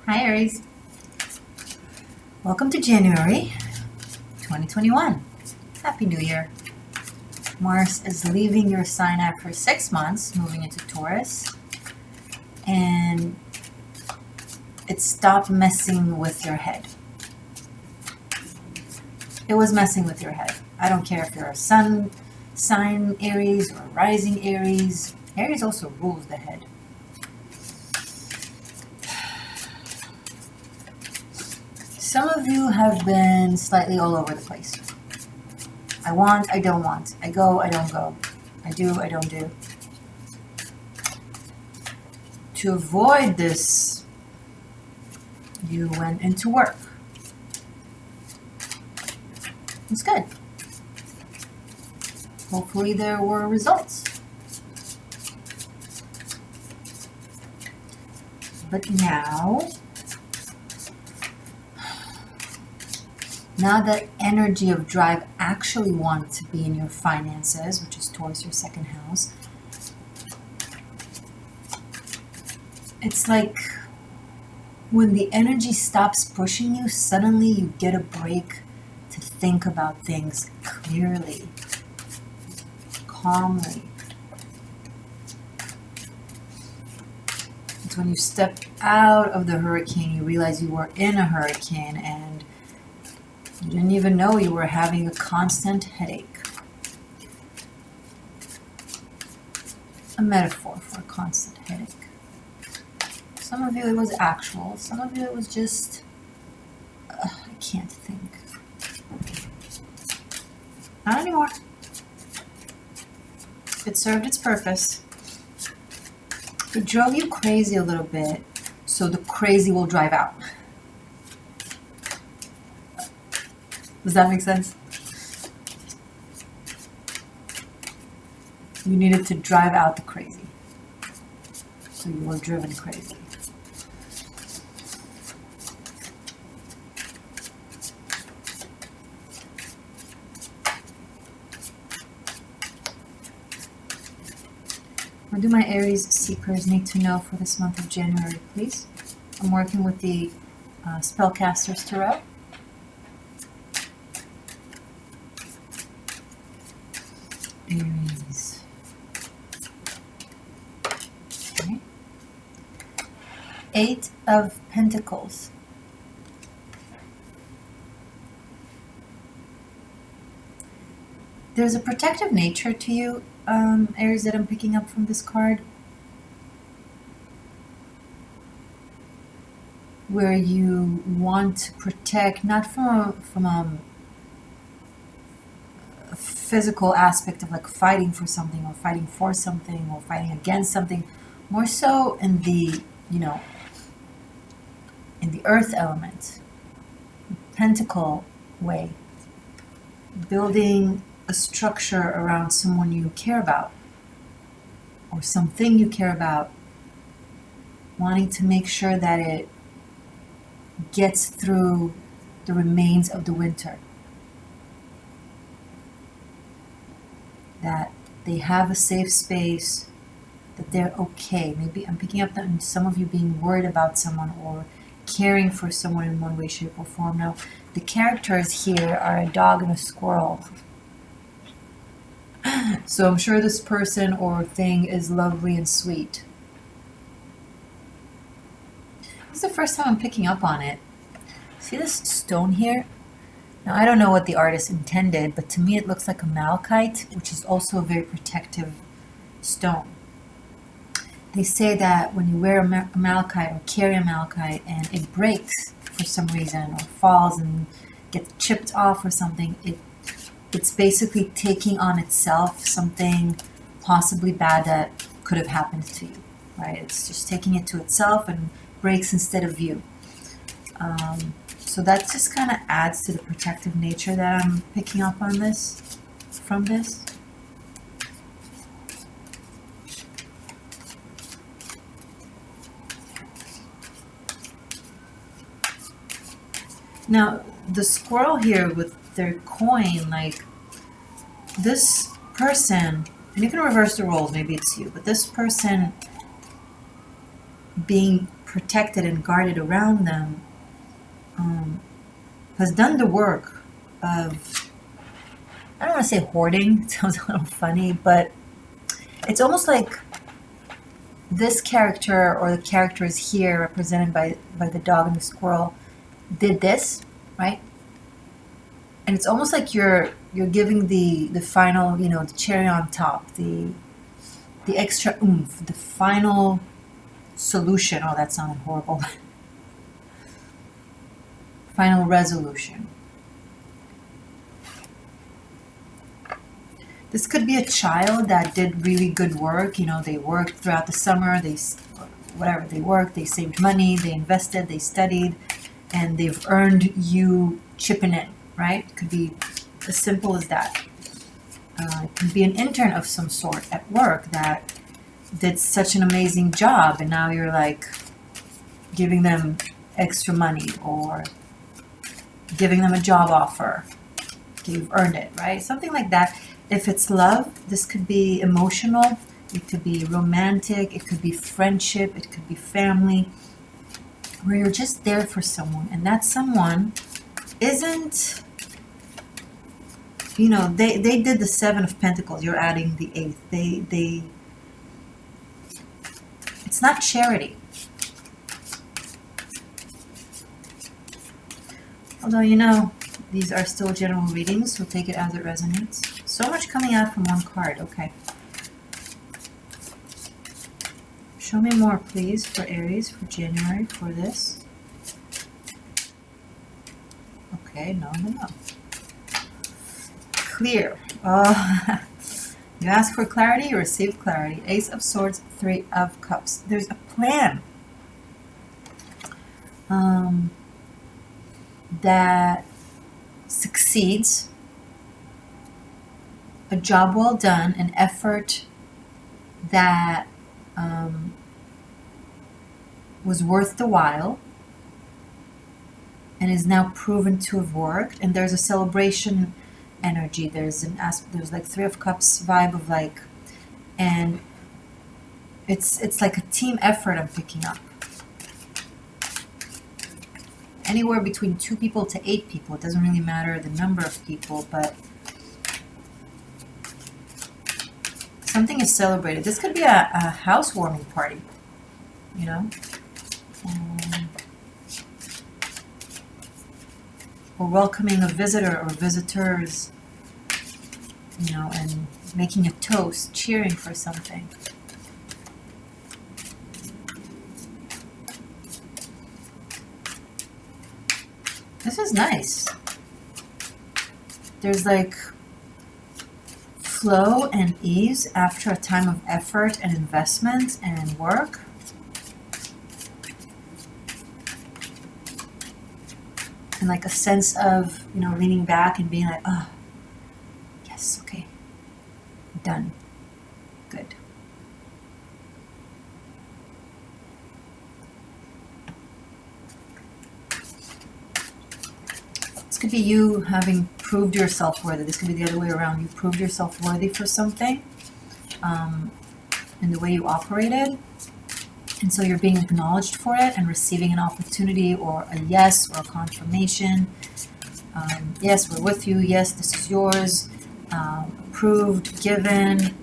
Hi Aries, welcome to January 2021. Happy New Year. Mars is leaving your sign after 6 months, moving into Taurus, and it stopped messing with your head. It was messing with your head. I don't care if you're a sun sign Aries or rising Aries. Aries also rules the head. Some of you have been slightly all over the place. I want, I don't want. I go, I don't go. I do, I don't do. To avoid this, you went into work. It's good. Hopefully there were results. But now that energy of drive actually wants to be in your finances, which is towards your second house, it's like when the energy stops pushing you, suddenly you get a break to think about things clearly, calmly. It's when you step out of the hurricane, you realize you were in a hurricane and you didn't even know you were having a constant headache. A metaphor for a constant headache. Some of you it was actual, some of you it was just, I can't think. Not anymore. It served its purpose. It drove you crazy a little bit, so the crazy will drive out. Does that make sense? You needed to drive out the crazy. So you were driven crazy. What do my Aries seekers need to know for this month of January, please? I'm working with the Spellcasters Tarot. Aries. Okay. 8 of Pentacles. There's a protective nature to you, Aries, that I'm picking up from this card, where you want to protect, not from a physical aspect of like fighting for something or fighting for something or fighting against something, more so in the, in the earth element, pentacle way, building a structure around someone you care about or something you care about, wanting to make sure that it gets through the remains of the winter, that they have a safe space, that they're okay. Maybe I'm picking up that some of you being worried about someone or caring for someone in one way, shape, or form. Now, the characters here are a dog and a squirrel. So I'm sure this person or thing is lovely and sweet. This is the first time I'm picking up on it. See this stone here? Now, I don't know what the artist intended, but to me it looks like a malachite, which is also a very protective stone. They say that when you wear a malachite or carry a malachite and it breaks for some reason or falls and gets chipped off or something, it's basically taking on itself something possibly bad that could have happened to you, right? It's just taking it to itself and breaks instead of you. So that just kind of adds to the protective nature that I'm picking up on this, from this. Now, the squirrel here with their coin, like this person, and you can reverse the roles, maybe it's you, but this person being protected and guarded around them, has done the work of, I don't want to say hoarding, it sounds a little funny, but it's almost like this character, or the characters here represented by the dog and the squirrel, did this, right? And it's almost like you're giving the final, the cherry on top, the extra oomph, the final solution. Oh, that sounded horrible. Final resolution. This could be a child that did really good work. They worked throughout the summer. They worked, they saved money, they invested, they studied, and they've earned you chipping in, right? It could be as simple as that. It could be an intern of some sort at work that did such an amazing job, and now you're like giving them extra money or giving them a job offer. You've earned it, right? Something like that. If it's love, this could be emotional, it could be romantic, it could be friendship, it could be family, where you're just there for someone, and that someone isn't, they did the Seven of Pentacles, you're adding the Eighth. They it's not charity. Although, these are still general readings, so take it as it resonates. So much coming out from one card. Okay. Show me more, please, for Aries, for January, for this. Okay, no. Clear. You ask for clarity, you receive clarity. Ace of Swords, Three of Cups. There's a plan that succeeds, a job well done, an effort that was worth the while and is now proven to have worked. And there's a celebration energy. There's like Three of Cups vibe of like, and it's like a team effort I'm picking up. Anywhere between 2 people to 8 people. It doesn't really matter the number of people, but something is celebrated. This could be a housewarming party, or welcoming a visitor or visitors, and making a toast, cheering for something. This is nice. There's like flow and ease after a time of effort and investment and work. And like a sense of, leaning back and being like, oh, yes, okay, done, good. This could be you having proved yourself worthy. This could be the other way around. You proved yourself worthy for something in the way you operated. And so you're being acknowledged for it and receiving an opportunity or a yes or a confirmation. Yes, we're with you. Yes, this is yours. Approved, given.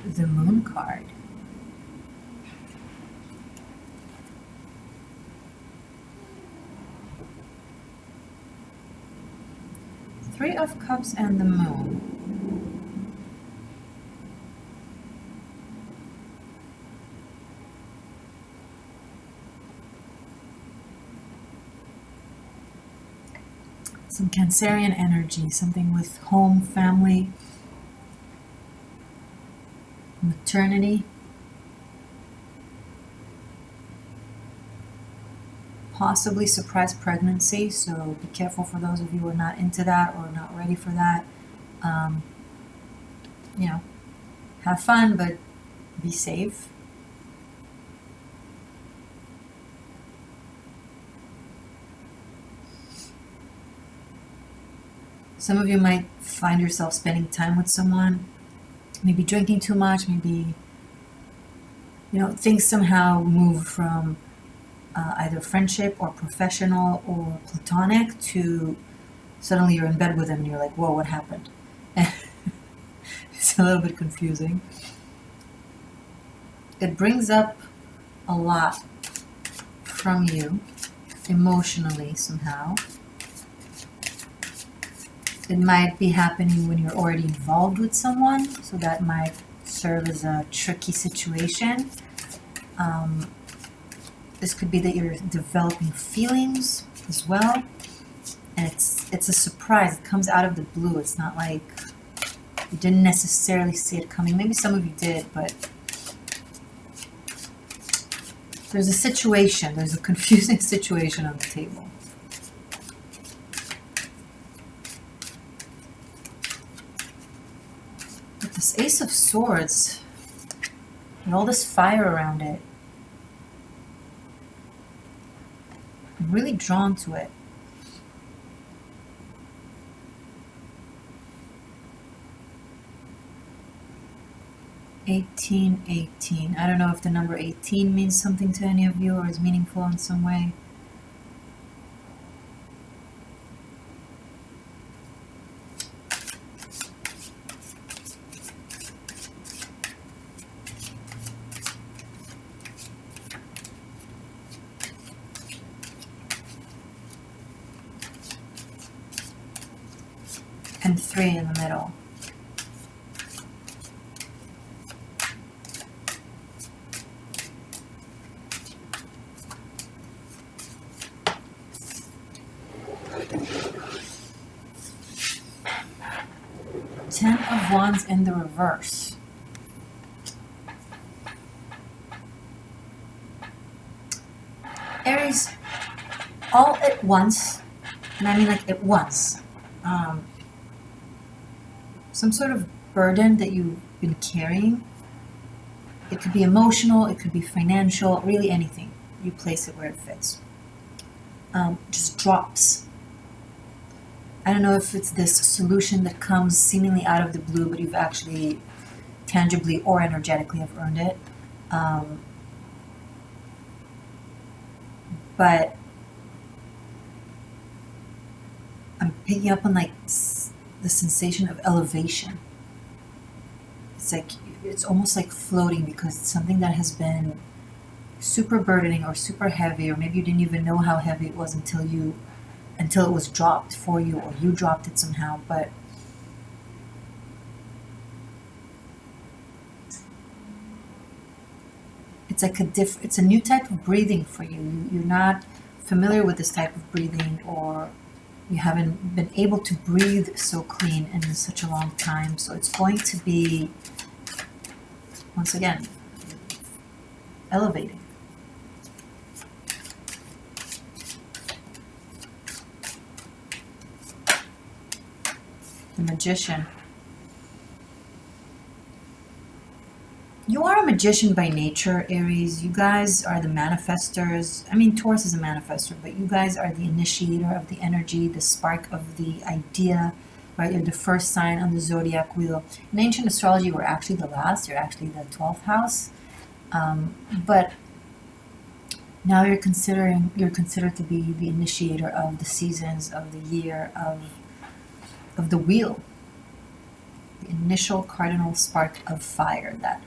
The Moon card. Three of Cups and the Moon. Some Cancerian energy, something with home, family, maternity, possibly surprise pregnancy, so be careful for those of you who are not into that or not ready for that. Have fun, but be safe. Some of you might find yourself spending time with someone, maybe drinking too much, maybe, things somehow move from either friendship or professional or platonic to suddenly you're in bed with them and you're like, whoa, what happened? It's a little bit confusing. It brings up a lot from you emotionally somehow. It might be happening when you're already involved with someone, so that might serve as a tricky situation. This could be that you're developing feelings as well, and it's a surprise. It comes out of the blue. It's not like you didn't necessarily see it coming. Maybe some of you did, but there's a situation. There's a confusing situation on the table. But this Ace of Swords and all this fire around it, I'm really drawn to it. $18. I don't know if the number 18 means something to any of you or is meaningful in some way. And 3 in the middle. Ten of Wands in the reverse. Aries, all at once, and I mean like at once, some sort of burden that you've been carrying. It could be emotional, it could be financial, really anything. You place it where it fits. Just drops. I don't know if it's this solution that comes seemingly out of the blue, but you've actually tangibly or energetically have earned it. But I'm picking up on like the sensation of elevation. It's almost like floating because it's something that has been super burdening or super heavy, or maybe you didn't even know how heavy it was until it was dropped for you, or you dropped it somehow. But it's like it's a new type of breathing for you. You're not familiar with this type of breathing, or you haven't been able to breathe so clean in such a long time. So it's going to be, once again, elevating. The Magician. You are a magician by nature, Aries. You guys are the manifestors. I mean, Taurus is a manifestor, but you guys are the initiator of the energy, the spark of the idea, right? You're the first sign on the zodiac wheel. In ancient astrology, we're actually the last. You're actually the 12th house. But now you're considered to be the initiator of the seasons, of the year, of the wheel. The initial cardinal spark of fire that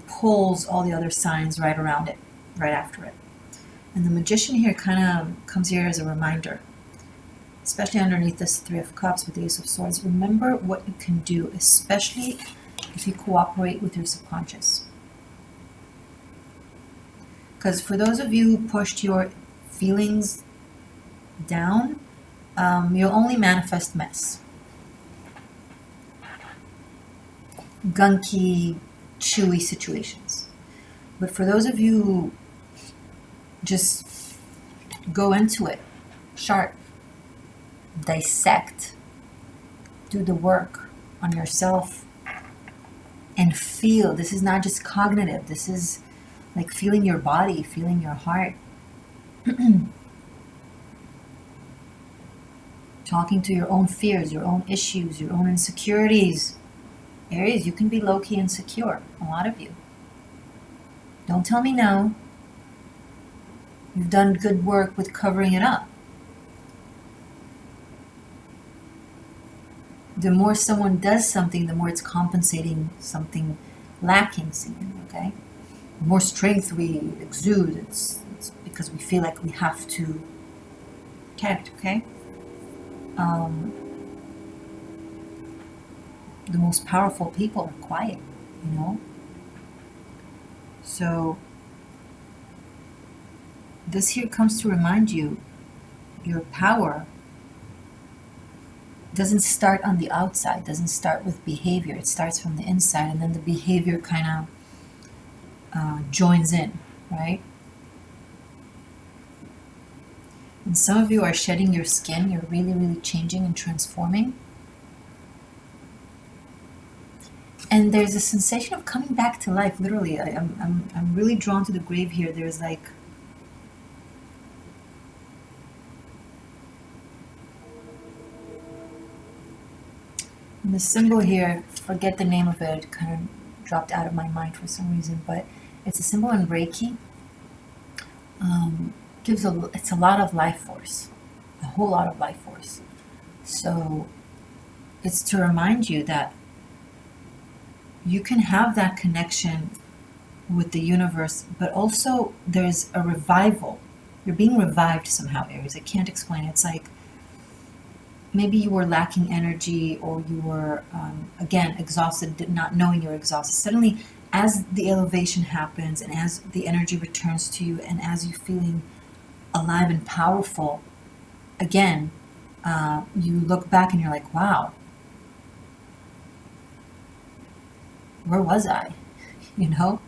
pulls all the other signs right around it, right after it. And the Magician here kind of comes here as a reminder, especially underneath this 3 of Cups with the Ace of Swords. Remember what you can do, especially if you cooperate with your subconscious. Because for those of you who pushed your feelings down, you'll only manifest mess. Gunky, chewy situations. But for those of you who just go into it, sharp, dissect, do the work on yourself, and feel. This is not just cognitive. This is like feeling your body, feeling your heart. talking to your own fears, your own issues, your own insecurities. Aries, you can be low-key insecure, a lot of you. Don't tell me no. You've done good work with covering it up. The more someone does something, the more it's compensating something lacking in, okay? The more strength we exude, it's because we feel like we have to protect, okay? The most powerful people are quiet, you know? So this here comes to remind you, your power doesn't start on the outside, doesn't start with behavior. It starts from the inside, and then the behavior kind of joins in, right? And some of you are shedding your skin. You're really, really changing and transforming. And there's a sensation of coming back to life, literally. I'm really drawn to the grave here. There's like, the symbol here, forget the name of it, it kind of dropped out of my mind for some reason, but it's a symbol in Reiki. It's a lot of life force, a whole lot of life force. So it's to remind you that you can have that connection with the universe, but also there's a revival. You're being revived somehow, Aries. I can't explain it. It's like maybe you were lacking energy, or you were, again, exhausted, not knowing you're exhausted. Suddenly, as the elevation happens, and as the energy returns to you, and as you're feeling alive and powerful, again, you look back and you're like, wow, where was I? You know?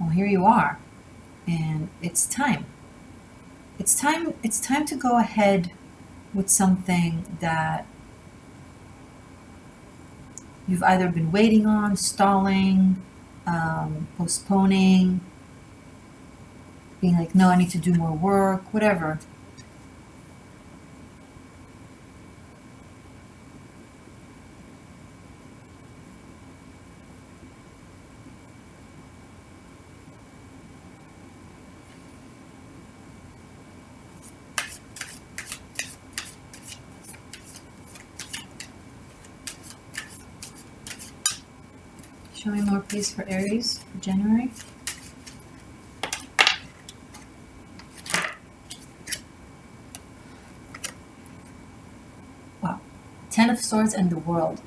Well, here you are. And it's time. It's time to go ahead with something that you've either been waiting on, stalling, postponing, being like, no, I need to do more work, whatever. Show me more, please, for Aries for January. Wow. Ten of Swords and the World.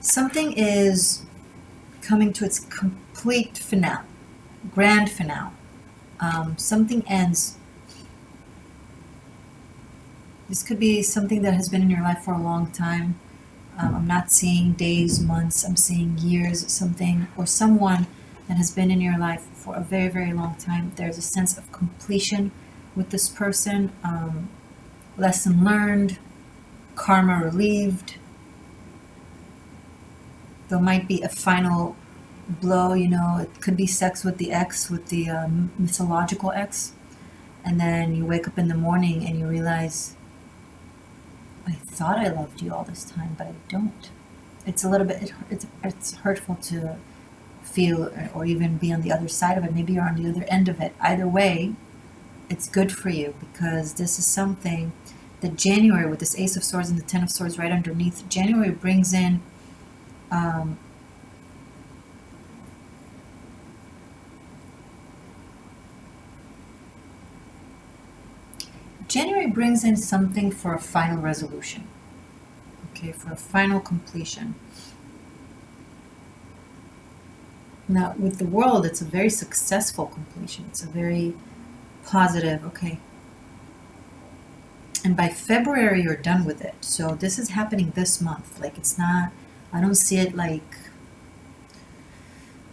Something is coming to its complete finale, grand finale. Something ends. This could be something that has been in your life for a long time. I'm not seeing days, months, I'm seeing years, something or someone that has been in your life for a very, very long time. There's a sense of completion with this person, lesson learned, karma relieved. There might be a final blow, you know, it could be sex with the ex, with the mythological ex, and then you wake up in the morning and you realize, I thought I loved you all this time, but I don't. It's a little bit, it's hurtful to feel, or even be on the other side of it. Maybe you're on the other end of it. Either way, it's good for you, because this is something that January, with this Ace of Swords and the Ten of Swords right underneath, January brings in January brings in something for a final resolution, okay, for a final completion. Now, with the World, it's a very successful completion. It's a very positive, okay. And by February, you're done with it. So this is happening this month. Like, it's not, I don't see it like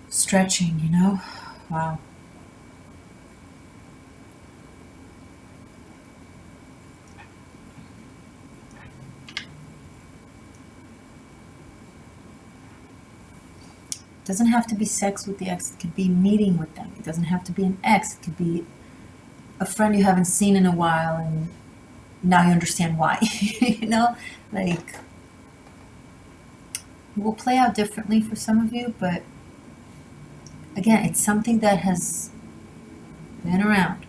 stretching, you know? Wow. It doesn't have to be sex with the ex. It could be meeting with them. It doesn't have to be an ex. It could be a friend you haven't seen in a while, and now you understand why. Like, it will play out differently for some of you, but again, it's something that has been around.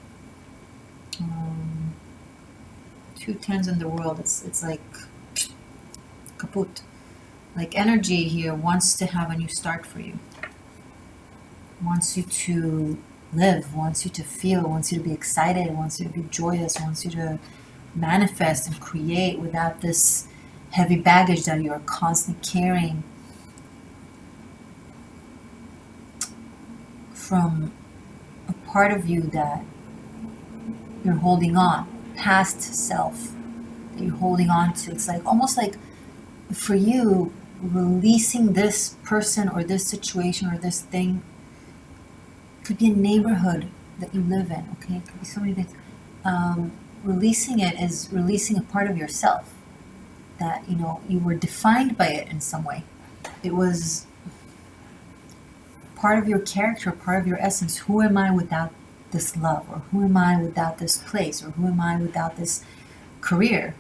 Two tens in the world, it's like kaput. Like, energy here wants to have a new start for you, wants you to live, wants you to feel, wants you to be excited, wants you to be joyous, wants you to manifest and create without this heavy baggage that you're constantly carrying from a part of you that you're holding on, past self that you're holding on to. It's like almost like for you, releasing this person or this situation or this thing. Could be a neighborhood that you live in, okay? It could be so many things. Releasing it is releasing a part of yourself that, you were defined by it in some way. It was part of your character, part of your essence. Who am I without this love? Or who am I without this place? Or who am I without this career?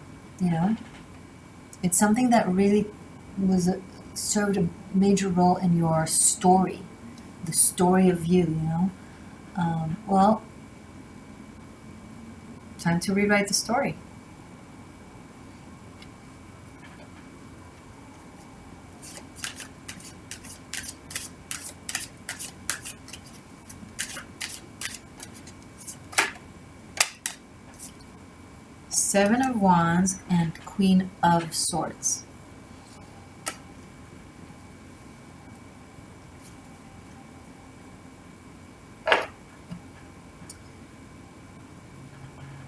It's something that really served a major role in your story, the story of you, well, time to rewrite the story. Seven of Wands and Queen of Swords.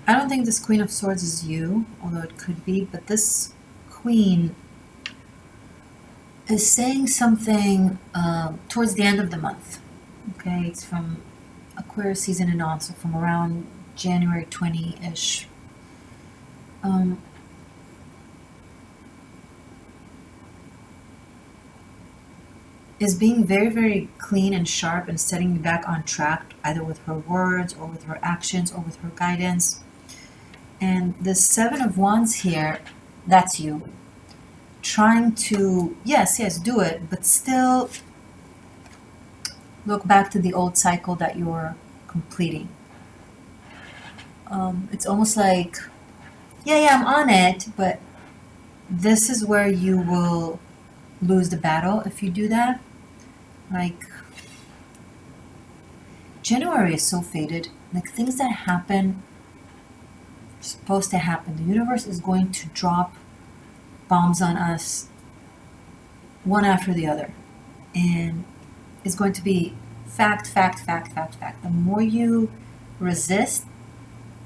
I don't think this Queen of Swords is you, although it could be, but this Queen is saying something towards the end of the month. Okay, it's from Aquarius season and on, so from around January 20-ish. Is being very, very clean and sharp and setting you back on track, either with her words or with her actions or with her guidance. And the Seven of Wands here, that's you. Trying to, yes, do it, but still look back to the old cycle that you're completing. It's almost like, yeah, I'm on it, but this is where you will lose the battle if you do that. Like, January is so faded. Like, things that happen are supposed to happen. The universe is going to drop bombs on us one after the other. And it's going to be fact. The more you resist,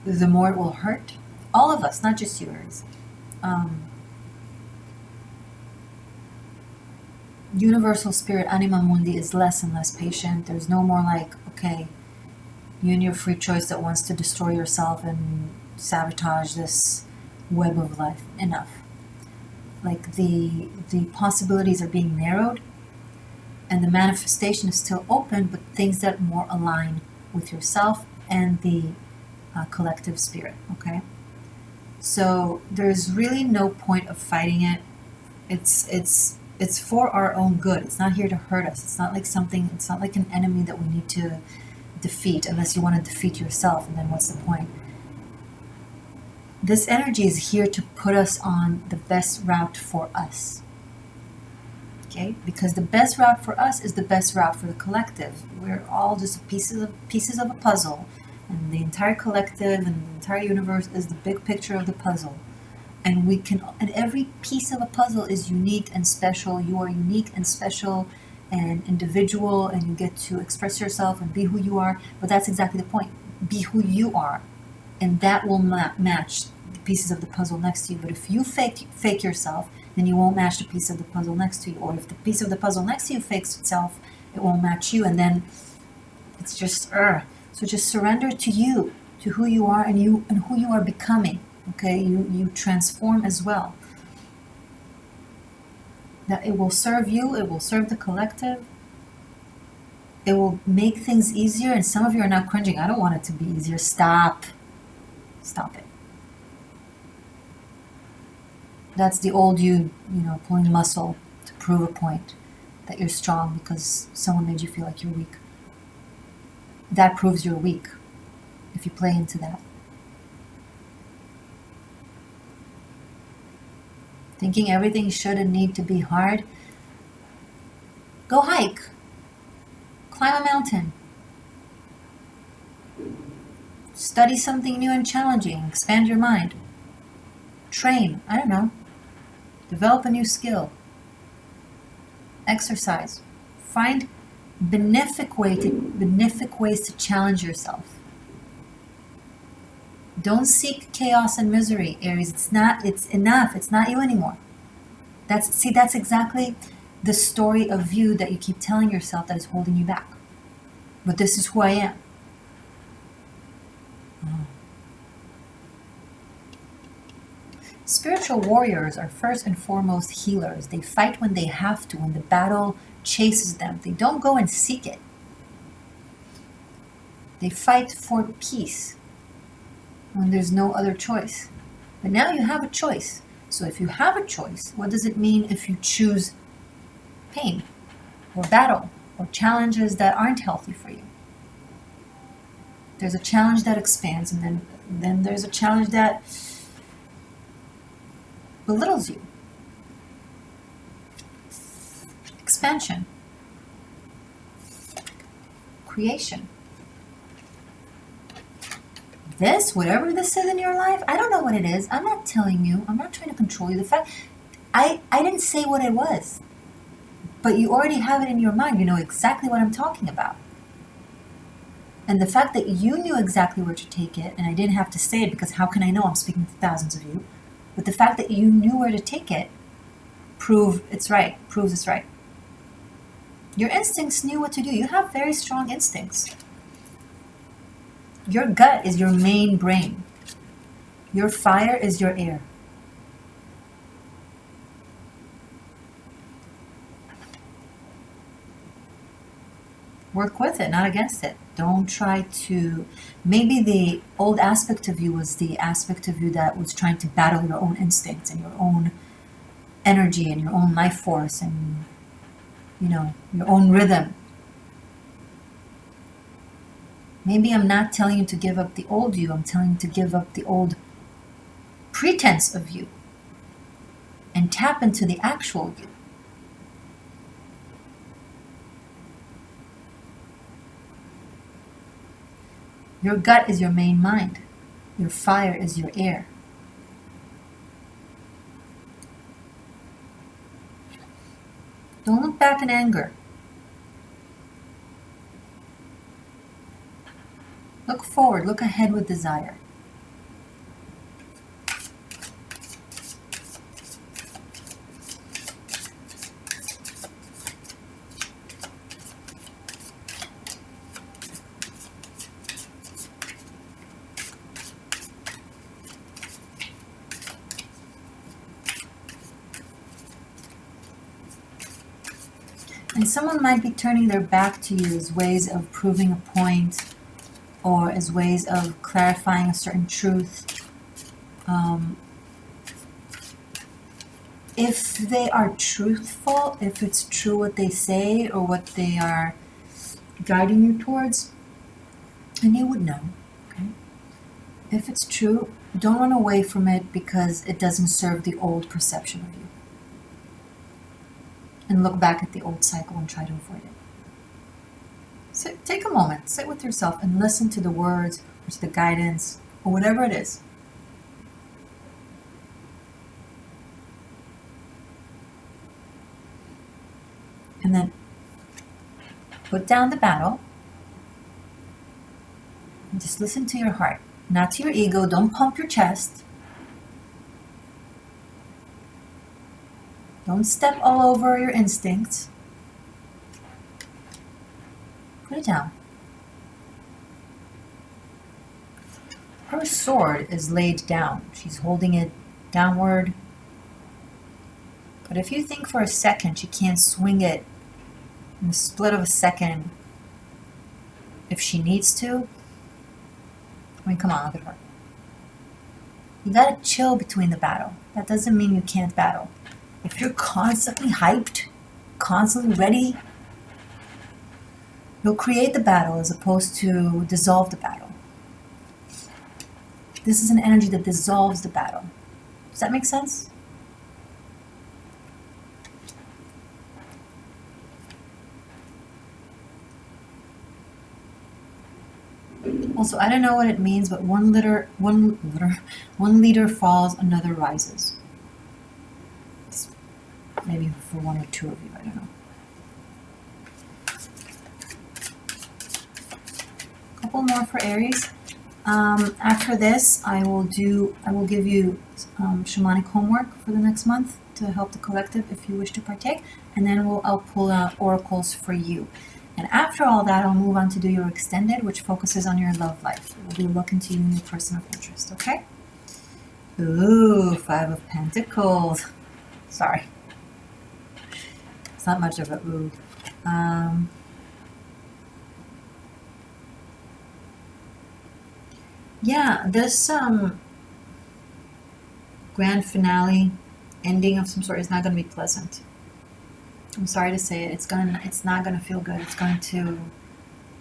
the more it will hurt. All of us, not just yours. Universal spirit, anima mundi, is less and less patient. There's no more like, okay, you and your free choice that wants to destroy yourself and sabotage this web of life. Enough. Like, the possibilities are being narrowed and the manifestation is still open, but things that more align with yourself and the collective spirit, okay? So there's really no point of fighting it. It's for our own good. It's not here to hurt us. It's not like an enemy that we need to defeat, unless you want to defeat yourself, and then what's the point? This energy is here to put us on the best route for us. Okay? Because the best route for us is the best route for the collective. We're all just pieces of a puzzle, and the entire collective and the entire universe is the big picture of the puzzle. And every piece of a puzzle is unique and special. You are unique and special and individual, and you get to express yourself and be who you are. But that's exactly the point. Be who you are, and that will match the pieces of the puzzle next to you. But if you fake yourself, then you won't match the piece of the puzzle next to you. Or if the piece of the puzzle next to you fakes itself, it won't match you, and then it's just So just surrender to you, to who you are and who you are becoming. Okay, you transform as well. That it will serve you, it will serve the collective, it will make things easier. And some of you are now cringing. I don't want it to be easier. Stop it. That's the old you, pulling muscle to prove a point that you're strong because someone made you feel like you're weak. That proves you're weak if you play into that. Thinking everything should and need to be hard. Go hike. Climb a mountain. Study something new and challenging. Expand your mind. Train. I don't know. Develop a new skill. Exercise. Find benefic ways to challenge yourself. Don't seek chaos and misery, Aries. It's enough. It's not you anymore. That's exactly the story of you that you keep telling yourself that is holding you back. But this is who I am. Spiritual warriors are first and foremost healers. They fight when they have to, when the battle chases them. They don't go and seek it. They fight for peace when there's no other choice. But now you have a choice. So if you have a choice, what does it mean if you choose pain or battle or challenges that aren't healthy for you? There's a challenge that expands, and then there's a challenge that belittles you. Expansion. Creation. This, whatever this is in your life, I don't know what it is. I'm not telling you. I'm not trying to control you. The fact, I didn't say what it was. But you already have it in your mind. You know exactly what I'm talking about. And the fact that you knew exactly where to take it, and I didn't have to say it because how can I know? I'm speaking to thousands of you. But the fact that you knew where to take it proves it's right. Your instincts knew what to do. You have very strong instincts. Your gut is your main brain. Your fire is your air. Work with it, not against it. Don't try to... Maybe the old aspect of you was the aspect of you that was trying to battle your own instincts and your own energy and your own life force and, your own rhythm. Maybe I'm not telling you to give up the old you. I'm telling you to give up the old pretense of you and tap into the actual you. Your gut is your main mind. Your fire is your air. Don't look back in anger. Look forward, look ahead with desire. And someone might be turning their back to you as ways of proving a point or as ways of clarifying a certain truth. If they are truthful, if it's true what they say or what they are guiding you towards, and you would know, okay? If it's true, don't run away from it because it doesn't serve the old perception of you. And look back at the old cycle and try to avoid it. So take a moment, sit with yourself and listen to the words or to the guidance or whatever it is. And then put down the battle and just listen to your heart, not to your ego. Don't pump your chest. Don't step all over your instincts. Put it down. Her sword is laid down. She's holding it downward. But if you think for a second she can't swing it in the split of a second, if she needs to, I mean, come on, look at her. You gotta chill between the battle. That doesn't mean you can't battle. If you're constantly hyped, constantly ready, you'll create the battle as opposed to dissolve the battle. This is an energy that dissolves the battle. Does that make sense? Also, I don't know what it means, but one leader falls, another rises. It's maybe for one or two of you, I don't know. A couple more for Aries. After this, I will give you shamanic homework for the next month to help the collective if you wish to partake, and then I'll pull out oracles for you. And after all that, I'll move on to do your extended, which focuses on your love life. We'll be looking to you and your person of interest, okay? Ooh, 5 of Pentacles. Sorry. It's not much of a ooh. Yeah, this grand finale ending of some sort is not going to be pleasant. I'm sorry to say it. It's not going to feel good. It's going to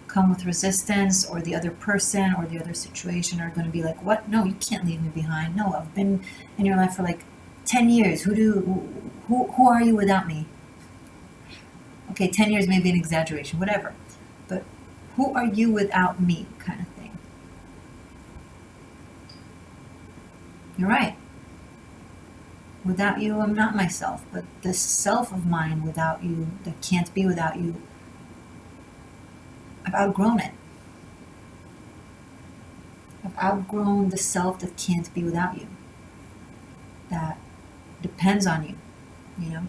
come with resistance, or the other person or the other situation are going to be like, what? No, you can't leave me behind. No, I've been in your life for like 10 years. Who are you without me? Okay, 10 years may be an exaggeration, whatever. But who are you without me, kind of thing. You're right. Without you, I'm not myself. But this self of mine without you, that can't be without you, I've outgrown it. I've outgrown the self that can't be without you. That depends on you, you know?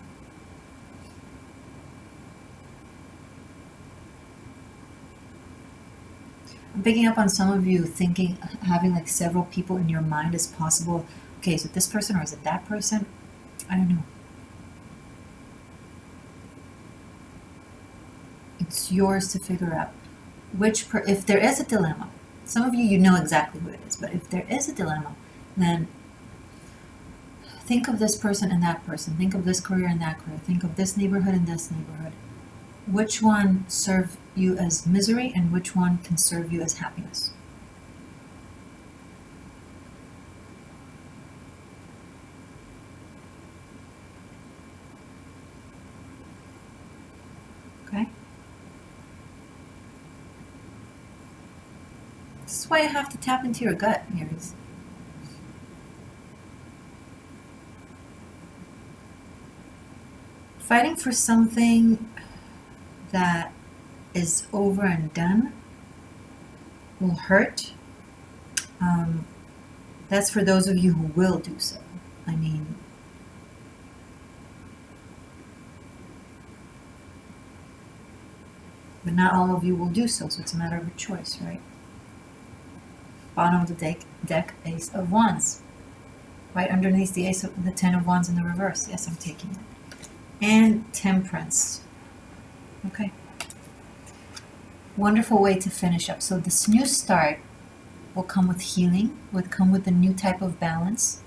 I'm picking up on some of you thinking, having like several people in your mind as possible. Okay, is it this person or is it that person? I don't know. It's yours to figure out if there is a dilemma. Some of you know exactly who it is, but if there is a dilemma, then think of this person and that person. Think of this career and that career. Think of this neighborhood and this neighborhood. Which one serve you as misery and which one can serve you as happiness? Okay? This is why you have to tap into your gut, Aries. Fighting for something that is over and done will hurt. That's for those of you who will do so. I mean, but not all of you will do so, so it's a matter of a choice, right? Bottom of the deck, Ace of Wands. Right underneath the 10 of Wands in the reverse. Yes, I'm taking it. And Temperance. Okay. Wonderful way to finish up. So this new start will come with healing, will come with a new type of balance,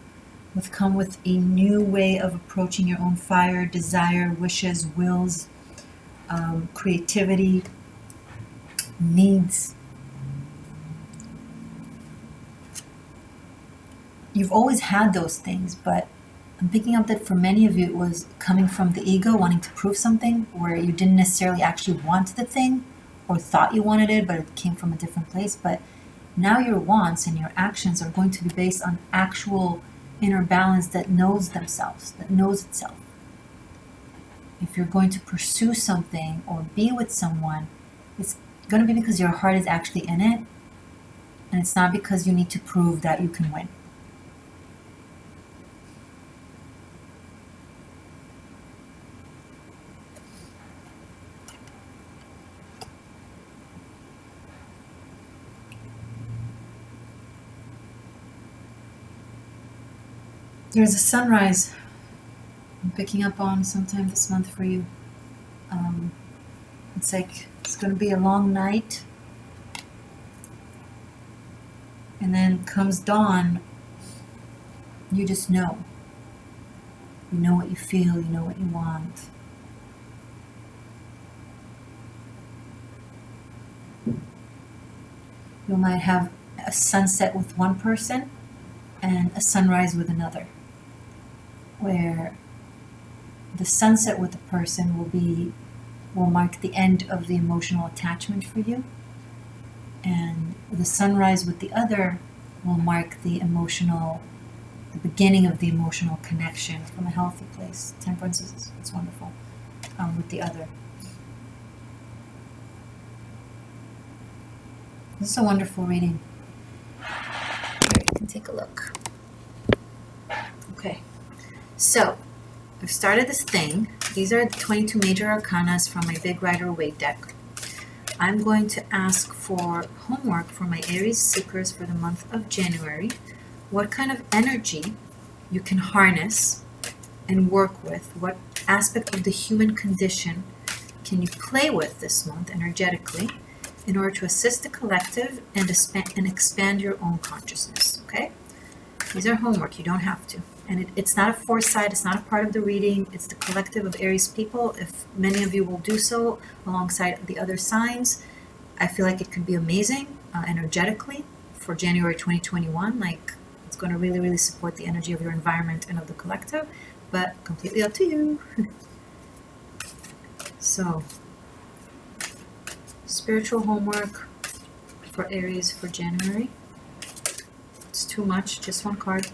will come with a new way of approaching your own fire, desire, wishes, wills, creativity, needs. You've always had those things, but I'm picking up that for many of you it was coming from the ego, wanting to prove something where you didn't necessarily actually want the thing or thought you wanted it, but it came from a different place. But now your wants and your actions are going to be based on actual inner balance that knows themselves, that knows itself. If you're going to pursue something or be with someone, it's going to be because your heart is actually in it, and it's not because you need to prove that you can win. There's a sunrise I'm picking up on sometime this month for you. It's like it's going to be a long night, and then comes dawn, You just know. You know what you feel, you know what you want. You might have a sunset with one person and a sunrise with another, where the sunset with the person will mark the end of the emotional attachment for you, and the sunrise with the other will mark the beginning of the emotional connection from a healthy place. Temperance is wonderful with the other. This is a wonderful reading. Here, you can take a look. Okay, so I've started this thing. These are the 22 major arcanas from my Big Rider Waite deck. I'm going to ask for homework for my Aries seekers for the month of January. What kind of energy you can harness and work with? What aspect of the human condition can you play with this month energetically in order to assist the collective and expand your own consciousness? Okay? These are homework. You don't have to. And it's not a foresight, it's not a part of the reading, it's the collective of Aries people. If many of you will do so alongside the other signs, I feel like it could be amazing energetically for January 2021. Like, it's going to really, really support the energy of your environment and of the collective, but completely up to you. So, spiritual homework for Aries for January. It's too much, just one card.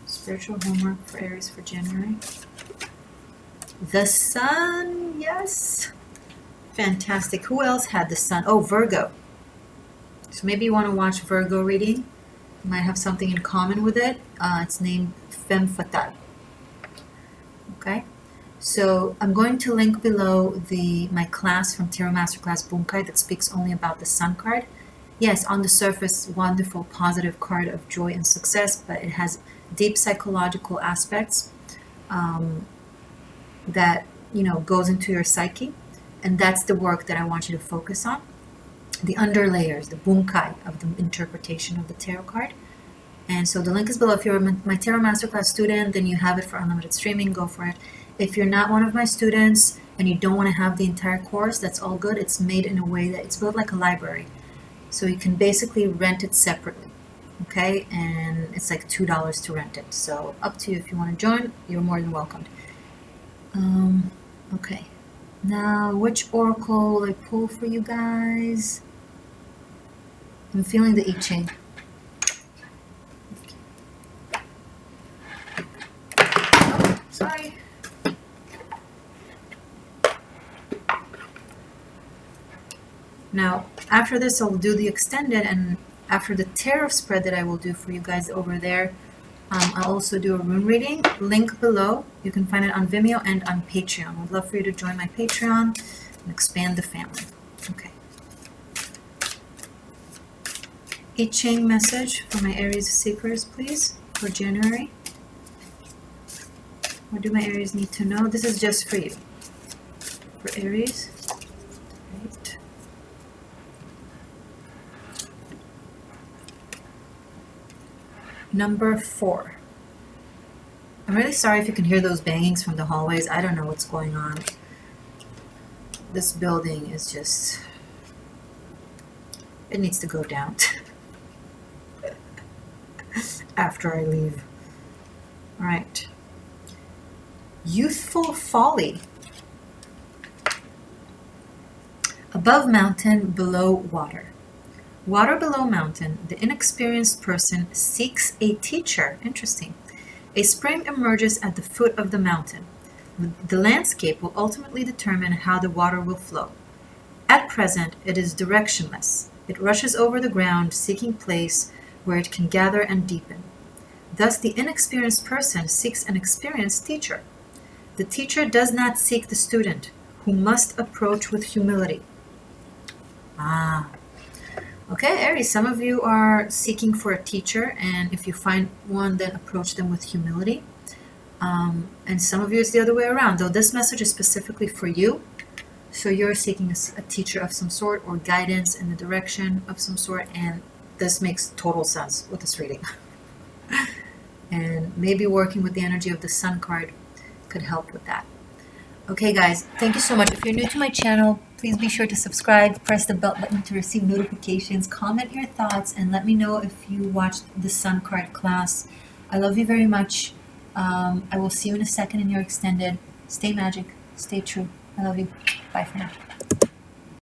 Spiritual homework for Aries for January. The sun, yes. Fantastic. Who else had the sun? Oh, Virgo. So maybe you want to watch Virgo reading. You might have something in common with it. It's named Femme Fatale. Okay. So I'm going to link below my class from Tarot Masterclass Bunkai that speaks only about the sun card. Yes, on the surface, wonderful, positive card of joy and success, but it has deep psychological aspects that, goes into your psyche. And that's the work that I want you to focus on. The underlayers, the bunkai of the interpretation of the tarot card. And so the link is below. If you're my Tarot Masterclass student, then you have it for unlimited streaming, go for it. If you're not one of my students and you don't want to have the entire course, that's all good. It's made in a way that it's built like a library. So you can basically rent it separately, okay? And it's like $2 to rent it. So up to you. If you want to join, you're more than welcome. Okay. Now, which oracle will I pull for you guys? I'm feeling the I Ching. Oh, sorry. Now, after this, I'll do the extended, and after the tarot spread that I will do for you guys over there, I'll also do a rune reading. Link below. You can find it on Vimeo and on Patreon. I'd love for you to join my Patreon and expand the family. Okay. I Ching message for my Aries seekers, please, for January. What do my Aries need to know? This is just for you. For Aries. Right. Number 4. I'm really sorry if you can hear those bangings from the hallways. I don't know what's going on. This building is just... it needs to go down after I leave. All right. Youthful folly. Above mountain, below water. Water below mountain, the inexperienced person seeks a teacher. Interesting. A spring emerges at the foot of the mountain. The landscape will ultimately determine how the water will flow. At present, it is directionless. It rushes over the ground, seeking place where it can gather and deepen. Thus, the inexperienced person seeks an experienced teacher. The teacher does not seek the student, who must approach with humility. Okay, Aries, some of you are seeking for a teacher, and if you find one, then approach them with humility. And some of you it's the other way around, though this message is specifically for you. So you're seeking a teacher of some sort or guidance in the direction of some sort, and this makes total sense with this reading. And maybe working with the energy of the Sun card could help with that. Okay, guys, thank you so much. If you're new to my channel, please be sure to subscribe, press the bell button to receive notifications, comment your thoughts, and let me know if you watched the Sun card class. I love you very much. I will see you in a second in your extended. Stay magic, stay true. I love you. Bye for now.